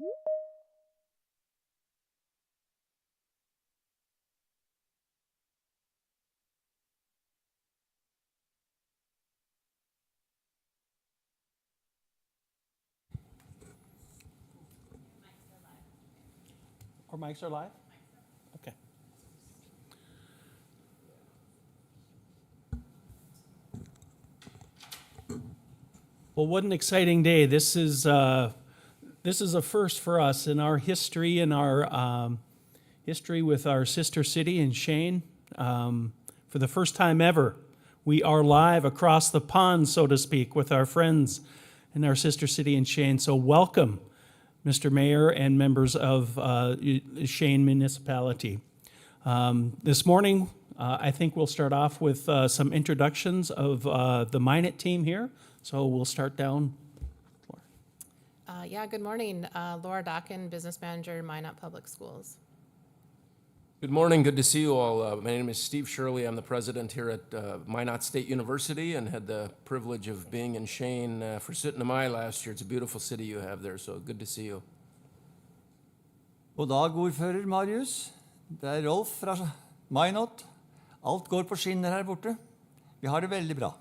Our mics are live? Okay. Well, what an exciting day. This is a first for us in our history, history with our sister city in Skien. For the first time ever, we are live across the pond, so to speak, with our friends in our sister city in Skien. So welcome, Mr. Mayor and members of Skien Municipality. This morning, I think we'll start off with some introductions of the Minot team here. So we'll start down. Good morning. Laura Dockin, Business Manager, Minot Public Schools. Good morning. Good to see you all. My name is Steve Shirley. I'm the president here at Minot State University and had the privilege of being in Skien for Syttende Mai last year. It's a beautiful city you have there, so good to see you. God dag, ordfører Marius. Det Rolf fra Minot. Alt går på skinner her borte. Vi har det veldig bra.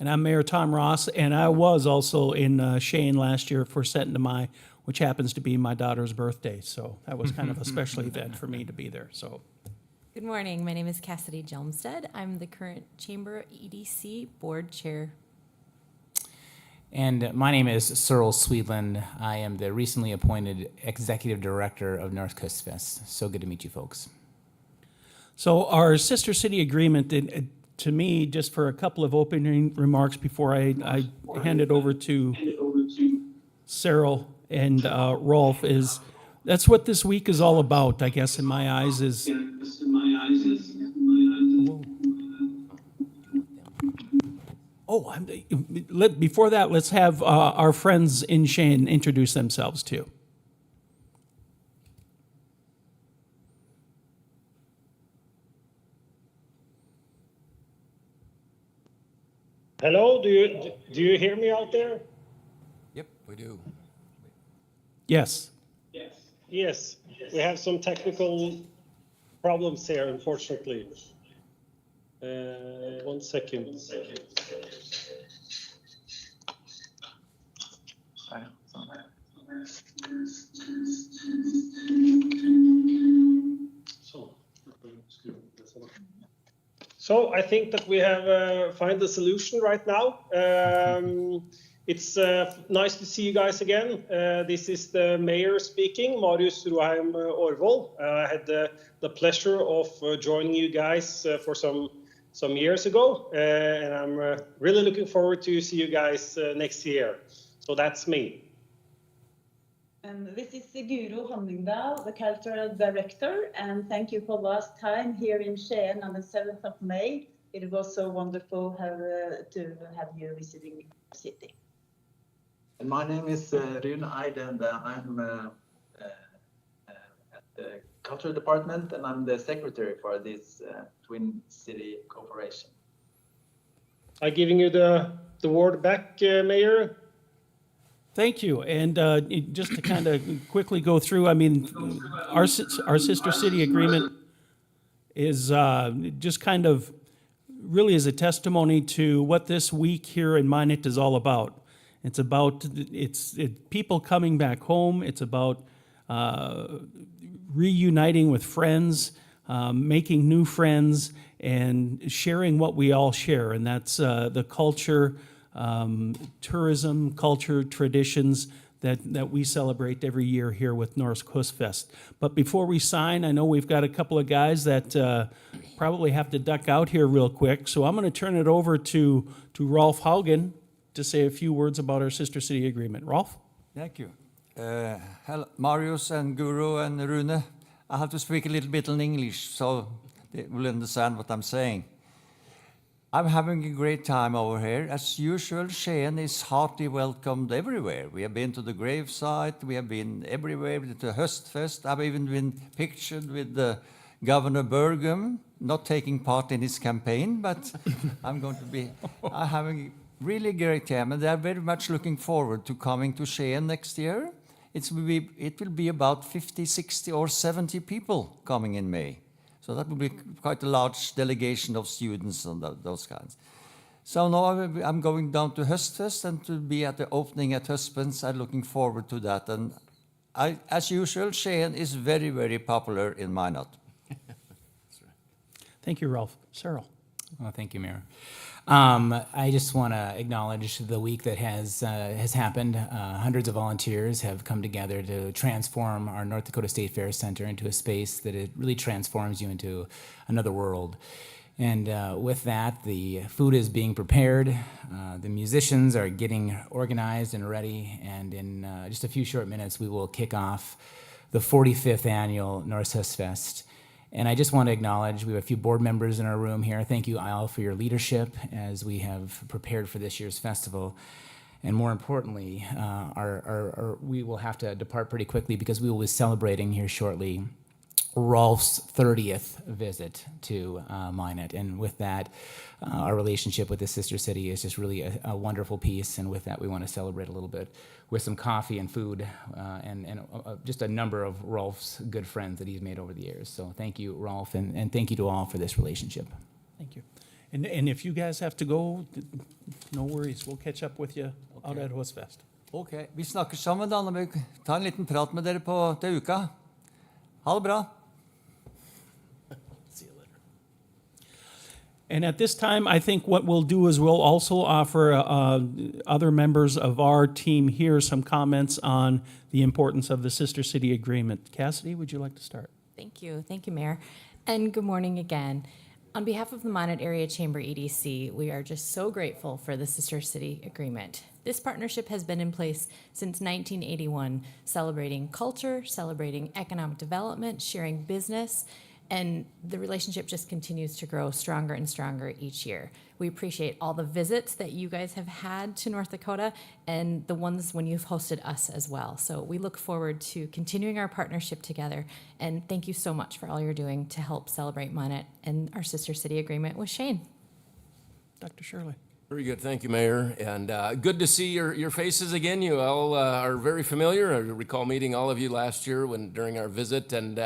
And I'm Mayor Tom Ross, and I was also in Skien last year for Syttende Mai, which happens to be my daughter's birthday. So that was kind of a special event for me to be there. So, good morning. My name is Cassidy Jelmstead. I'm the current Chamber EDC Board Chair. And my name is Cyril Swedland. I am the recently appointed Executive Director of North Coast Fest. So good to meet you folks. so our sister city agreement, to me, just for a couple of opening remarks before I hand it over to Cyril and Rolf, is that's what this week is all about, I guess, in my eyes, is before that, let's have our friends in Skien introduce themselves too. Hello, do you hear me out there? Yep, we do. Yes. Yes, we have some technical problems here, unfortunately. 1 second. So I think that we have found a solution right now. It's nice to see you guys again. This is the mayor speaking, Marius Roheim Aarvold. I had the pleasure of joining you guys for some years ago, and I'm really looking forward to see you guys next year. So that's me. And this is Guro Honningdal, the Cultural Director, and thank you for last time here in Skien on the 7th of May. It was so wonderful to have you visiting the city. And my name is Rune Eide, and I'm at the Cultural Department, and I'm the secretary for this Twin City Cooperation. I'm giving you the word back, Mayor. Thank you. And just to kind of quickly go through, I mean, our sister city agreement is just kind of really is a testimony to what this week here in Minot is all about. It's about people coming back home. It's about reuniting with friends, making new friends, and sharing what we all share, and that's the culture, tourism, culture, traditions that we celebrate every year here with Norsk Kystfest. But before we sign, I know we've got a couple of guys that probably have to duck out here real quick, so I'm going to turn it over to Rolf Haugen to say a few words about our Sister City Agreement. Rolf? Thank you. Hello, Marius and Guro and Rune. I have to speak a little bit in English so they will understand what I'm saying. I'm having a great time over here. As usual, Skien is heartily welcomed everywhere. We have been to the gravesite, we have been everywhere, to the Høstfest. I've even been pictured with Governor Bergum, not taking part in his campaign, but I'm having a really great time, and they're very much looking forward to coming to Skien next year. it will be about 50, 60 or 70 people coming in May. So that will be quite a large delegation of students and those kinds. So now I'm going down to Høstfest and to be at the opening at Høstfest. I'm looking forward to that. And as usual, Skien is very, very popular in Minot. Thank you, Rolf. Cyril. Well, thank you, Mayor. I just want to acknowledge the week that has happened. Hundreds of volunteers have come together to transform our North Dakota State Fair Center into a space that it really transforms you into another world. And with that, the food is being prepared, the musicians are getting organized and ready, and in just a few short minutes, we will kick off the 45th annual Norskøstfest. And I just want to acknowledge, we have a few board members in our room here. Thank you all for your leadership as we have prepared for this year's festival. And more importantly, we will have to depart pretty quickly because we will be celebrating here shortly Rolf's 30th visit to Minot. And with that, our relationship with the sister city is just really a wonderful piece. And with that, we want to celebrate a little bit with some coffee and food and just a number of Rolf's good friends that he's made over the years. So thank you, Rolf, and thank you to all for this relationship. Thank you. And if you guys have to go, no worries. We'll catch up with you out at Høstfest. Ok, vi snakker sammen da, når vi tar en liten prat med dere på til uka. Ha det bra. See you later. And at this time, I think what we'll do is we'll also offer other members of our team here some comments on the importance of the Sister City Agreement. Cassidy, would you like to start? Thank you, Mayor. And good morning again. On behalf of the Minot Area Chamber EDC, we are just so grateful for the Sister City Agreement. This partnership has been in place since 1981, celebrating culture, celebrating economic development, sharing business, and the relationship just continues to grow stronger and stronger each year. We appreciate all the visits that you guys have had to North Dakota and the ones when you've hosted us as well. So we look forward to continuing our partnership together, and thank you so much for all you're doing to help celebrate Minot and our Sister City Agreement with Shane. Dr. Shirley. Very good, thank you, Mayor, and good to see your faces again. You all are very familiar. I recall meeting all of you last year during our visit, and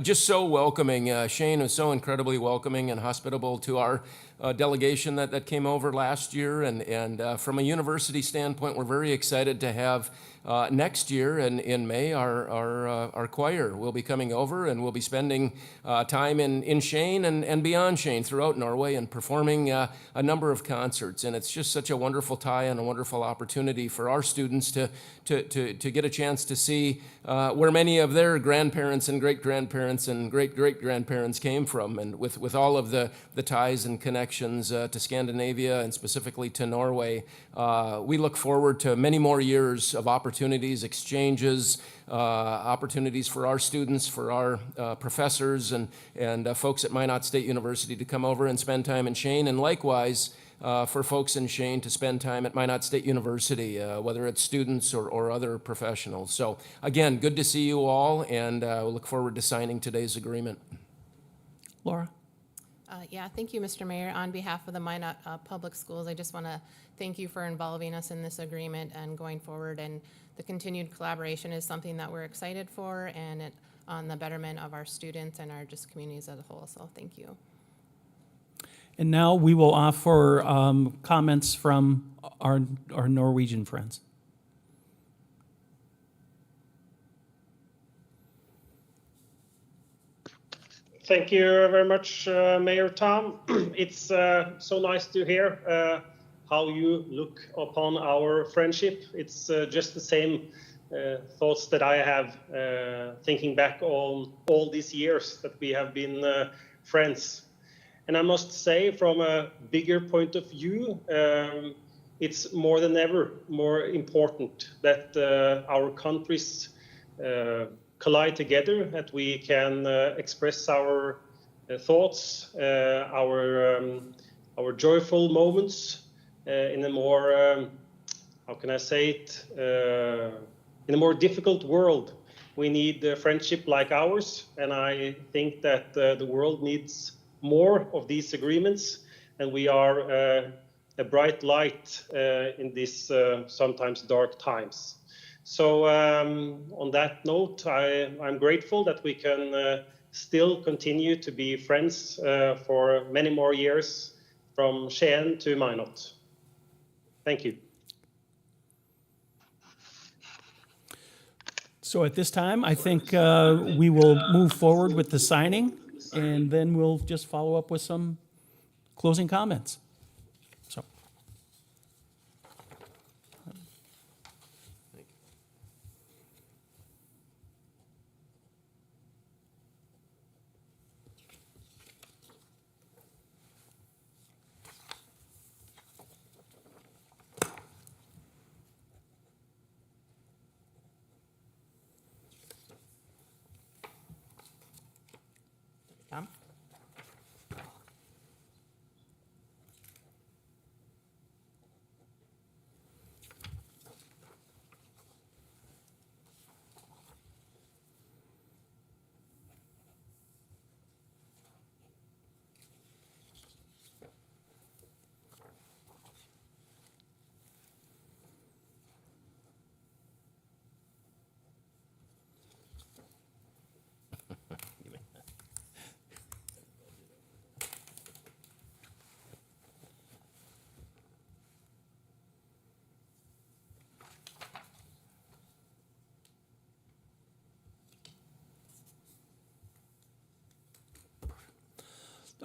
just so welcoming. Shane was so incredibly welcoming and hospitable to our delegation that came over last year, and from a university standpoint, we're very excited to have next year in May our choir will be coming over, and we'll be spending time in Skien and beyond Skien throughout Norway and performing a number of concerts. And it's just such a wonderful tie and a wonderful opportunity for our students to get a chance to see where many of their grandparents and great-grandparents and great-great-grandparents came from, and with all of the ties and connections to Scandinavia and specifically to Norway. We look forward to many more years of opportunities, exchanges, opportunities for our students, for our professors and folks at Minot State University to come over and spend time in Skien, and likewise for folks in Skien to spend time at Minot State University, whether it's students or other professionals. So again, good to see you all, and we'll look forward to signing today's agreement. Laura? Yeah, thank you, Mr. Mayor. On behalf of the Minot Public Schools, I just want to thank you for involving us in this agreement and going forward. And the continued collaboration is something that we're excited for, and on the betterment of our students and our just communities as a whole. So thank you. And now we will offer comments from our Norwegian friends. Thank you very much, Mayor Tom. It's so nice to hear how you look upon our friendship. It's just the same thoughts that I have thinking back on all these years that we have been friends. And I must say, from a bigger point of view, it's more than ever more important that our countries collide together, that we can express our thoughts, our joyful moments in a more, how can I say it, in a more difficult world. We need a friendship like ours, and I think that the world needs more of these agreements, and we are a bright light in these sometimes dark times. So on that note, I'm grateful that we can still continue to be friends for many more years from Skien to Minot. Thank you. So at this time, I think we will move forward with the signing, and then we'll just follow up with some closing comments. So. Tom?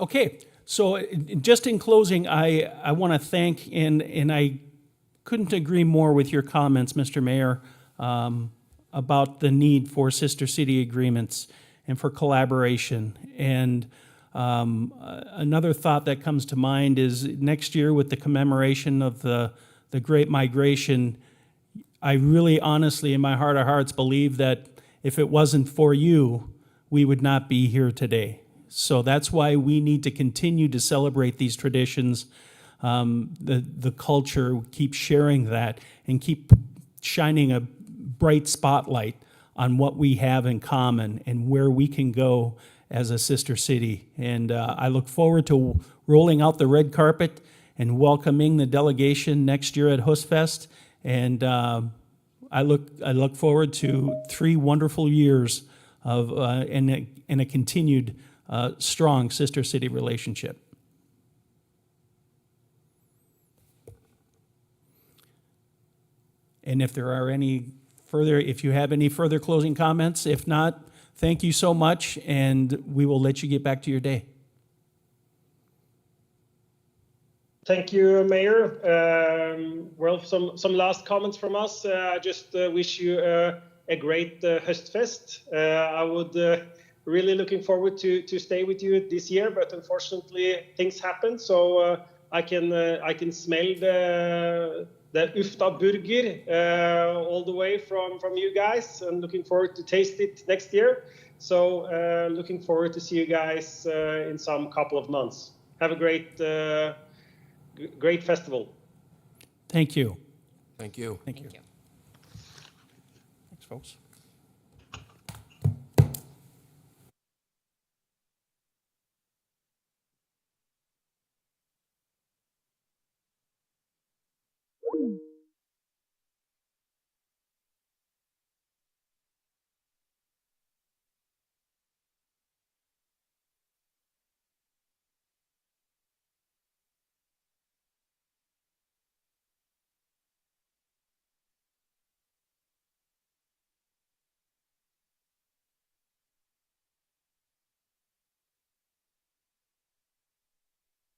Okay, so just in closing, I want to thank, and I couldn't agree more with your comments, Mr. Mayor, about the need for sister city agreements and for collaboration. And another thought that comes to mind is next year with the commemoration of the Great Migration, I really honestly, in my heart of hearts, believe that if it wasn't for you, we would not be here today. So that's why we need to continue to celebrate these traditions, the culture, keep sharing that, and keep shining a bright spotlight on what we have in common and where we can go as a sister city. And I look forward to rolling out the red carpet and welcoming the delegation next year at Husfest. And I look forward to 3 wonderful years of and a continued strong sister city relationship. And if there are if you have any further closing comments, if not, thank you so much, and we will let you get back to your day. Thank you, Mayor. Well, some last comments from us. I just wish you a great Høstfest. I would really looking forward to stay with you this year, but unfortunately things happen. So I can smell the Ufta burger all the way from you guys, and looking forward to taste it next year. So looking forward to see you guys in some couple of months. Have a great festival. Thank you. Thank you. Thank you. Thanks, folks.